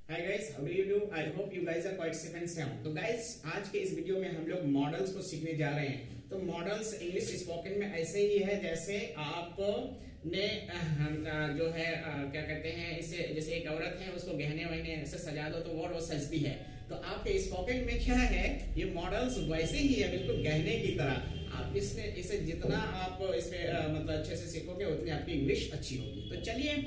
Hi guys, how do you do? I hope you guys are quite safe and sound. तो guys, आज के इस video में हम लोग मॉडल्स को सीखने जा रहे हैं। तो मॉडल्स इंग्लिश स्पोकन में ऐसे ही है जैसे आप ने जो है क्या कहते हैं, इसे जैसे एक औरत है उसको गहने वहने से सजा दो तो वो सजती है। तो आपके स्पोकन में क्या है, ये मॉडल्स वैसे ही है, बिल्कुल गहने की तरह। आप इसे जितना आप इसमें मतलब अच्छे से सीखोगे उतनी आपकी इंग्लिश अच्छी होगी। तो चलिए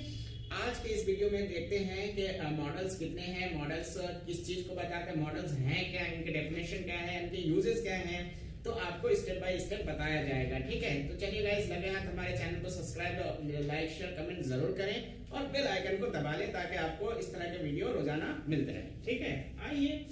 आज के इस वीडियो में देखते हैं कि मॉडल्स कितने हैं, मॉडल्स किस चीज को बताते हैं, मॉडल्स हैं क्या, इनके डेफिनेशन क्या है, इनके यूजेस क्या हैं। तो आपको स्टेप बाय स्टेप बताया जाएगा, ठीक है। तो चलिए गाइस, लगे हाथ हमारे चैनल को सब्सक्राइब, लाइक, शेयर, कमेंट जरूर करें और बेल आइकन को दबा लें ताकि आपको इस तरह के वीडियो रोजाना मिलते रहे, ठीक है। आइए,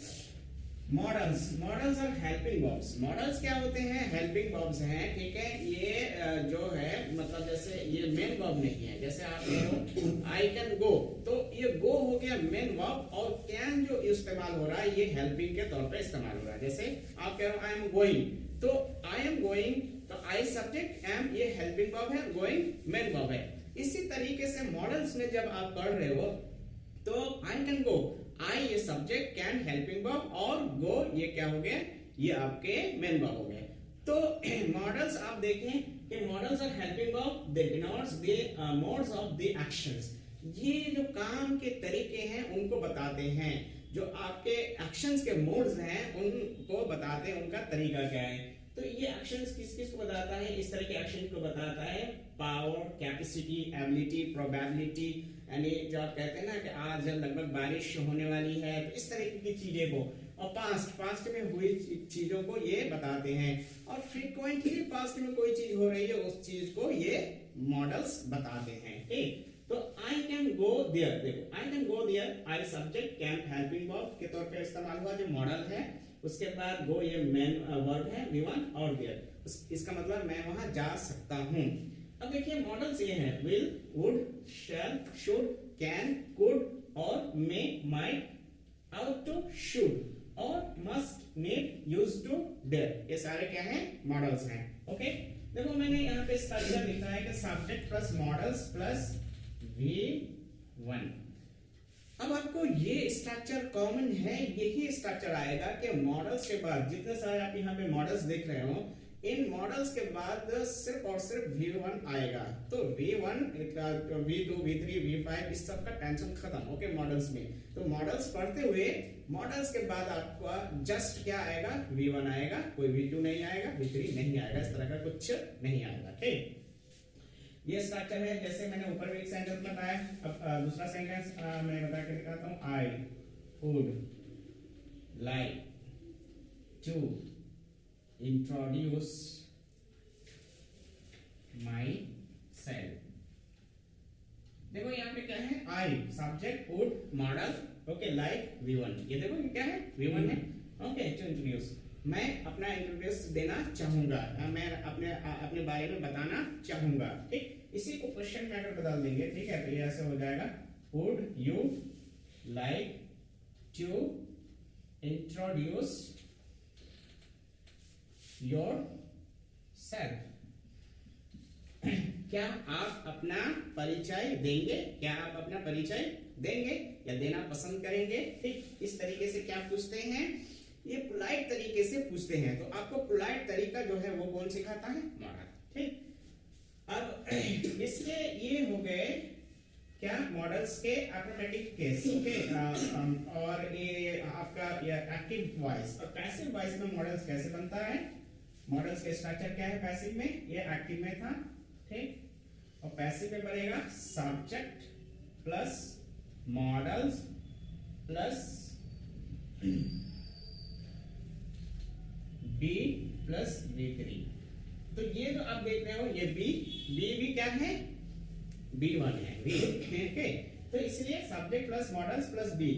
मॉडल्स और हेल्पिंग वर्ब्स। मॉडल्स क्या होते हैं? हेल्पिंग वर्ब्स हैं, ठीक है। ये जो है मतलब जैसे ये मेन वर्ब नहीं है। जैसे आप देखो आई कैन गो, तो ये गो हो गया मेन वर्ब और कैन जो इस्तेमाल हो रहा है ये हेल्पिंग के तौर पे इस्तेमाल हो रहा है। जैसे आप कह रहे हो आई एम गोइंग, तो आई एम गोइंग, तो आई सब्जेक्ट, एम ये हेल्पिंग वर्ब है, गोइंग मेन वर्ब है। इसी तरीके से मॉडल्स में जब आप पढ़ रहे हो तो आई कैन गो, आई ये सब्जेक्ट, कैन हेल्पिंग वर्ब और गो ये क्या हो गया, ये आपके मेन वर्ब हो गए। तो मॉडल्स आप देखें कि मॉडल्स और helping verb they denotes the modes of the actions. ये जो काम के तरीके हैं उनको बताते हैं, जो आपके एक्शंस के मोड्स हैं उनको बताते हैं, उनका तरीका क्या है। तो ये एक्शंस किस किस को बताता है? इस तरह के एक्शन को बताता है पावर, कैपेसिटी, एबिलिटी, प्रोबेबिलिटी, यानी जो आप कहते हैं ना कि आज लगभग बारिश होने वाली है, तो इस तरह की चीजें को। और पास्ट में हुई चीजों को ये बताते हैं। और फ्रीक्वेंटली पास्ट में कोई चीज हो रही है उस चीज को ये मॉडल्स बताते हैं, ठीक। तो आई कैन गो देयर, देखो I can go there, I subject, can helping verb के तौर पे इस्तेमाल हुआ जो मॉडल है। उसके बाद गो ये मेन वर्ब है, V1 और देयर, इसका मतलब मैं वहां जा सकता हूं। अब देखिए मॉडल्स ये हैं will, would, shall, should, can, could और may, might, ought to, should और must, need, used to, dare. ये सारे क्या हैं? मॉडल्स हैं, ओके। देखो मैंने यहाँ पे स्ट्रक्चर लिखा है कि subject plus models plus V1। अब आपको ये स्ट्रक्चर कॉमन है, यही स्ट्रक्चर आएगा कि मॉडल्स के बाद जितने सारे आप यहाँ पे मॉडल्स देख रहे हो, इन मॉडल्स के बाद सिर्फ और सिर्फ V1 आएगा। तो V1, V2, V3, V5 इस सब का टेंशन खत्म, ओके। मॉडल्स में तो मॉडल्स पढ़ते हुए मॉडल्स के बाद आपका जस्ट क्या आएगा? V1 आएगा, कोई V2 नहीं आएगा, V3 नहीं आएगा, इस तरह का कुछ नहीं आएगा, ठीक। ये स्ट्रक्चर है, जैसे मैंने ऊपर भी एक सेंटेंस बताया। अब दूसरा सेंटेंस मैं बता के दिखाता हूँ। I would like to introduce myself. देखो यहाँ पे क्या है? I subject, would modal, okay, like V1। ये देखो ये क्या है? V1 है, ओके। टू इंट्रोड्यूस, मैं अपना इंट्रोड्यूस देना चाहूंगा, मैं अपने बारे में बताना चाहूंगा, ठीक। इसी को क्वेश्चन में अगर बदल देंगे, ठीक है, तो ये ऐसे हो जाएगा would you like to introduce yourself. क्या आप अपना परिचय देंगे? क्या आप अपना परिचय देंगे या देना पसंद करेंगे, ठीक। इस तरीके से क्या पूछते हैं? ये पोलाइट तरीके से पूछते हैं। तो आपको पोलाइट तरीका जो है वो कौन सिखाता है? मॉडल, ठीक। अब इसके ये हो गए क्या? मॉडल्स के अफर्मेटिव केस, ओके। और ये आपका ये एक्टिव वॉइस और पैसिव वॉइस में मॉडल्स कैसे बनता है? मॉडल्स के स्ट्रक्चर क्या है? पैसिव में ये एक्टिव में था, ठीक। और पैसिव में बनेगा subject plus models plus B plus V3। तो ये जो आप देख रहे हो ये B भी क्या है? B1 है, B, ठीक है। तो इसलिए subject plus models plus B,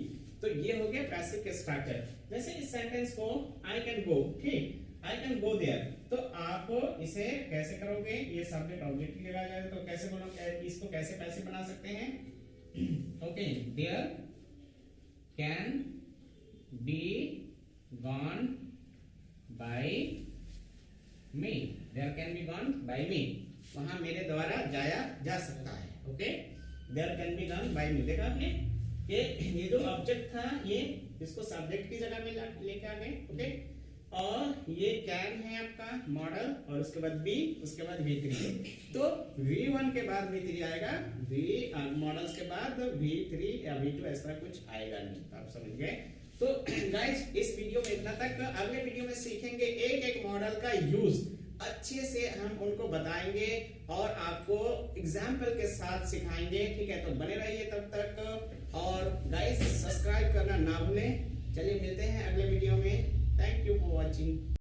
तो ये हो गया पैसिव के स्ट्रक्चर। जैसे इस सेंटेंस को आई कैन गो, ठीक, आई कैन गो देयर, तो आप इसे कैसे करोगे? ये सब्जेक्ट ऑब्जेक्ट लगा जाएगा, तो कैसे बोलोगे? इसको कैसे पैसिव बना सकते हैं? Okay, there can be gone by me, there can be gone by me, वहां मेरे द्वारा जाया जा सकता है, okay. there can be gone by me, देखा आपने? ये जो ऑब्जेक्ट था ये इसको सब्जेक्ट की जगह में लेके आ गए, ओके। और ये कैन है आपका मॉडल, और उसके बाद बी, उसके बाद V3। तो V1 के बाद V3 आएगा, मॉडल्स के बाद V3 या V2 ऐसा कुछ आएगा नहीं, आप समझ गए। तो गाइस इस वीडियो में इतना तक। अगले वीडियो में सीखेंगे एक एक मॉडल का यूज, अच्छे से हम उनको बताएंगे और आपको एग्जाम्पल के साथ सिखाएंगे, ठीक है। तो बने रहिए तब तक, और गाइस सब्सक्राइब करना ना भूलें। चलिए मिलते हैं अगले वीडियो में। Thank you for watching.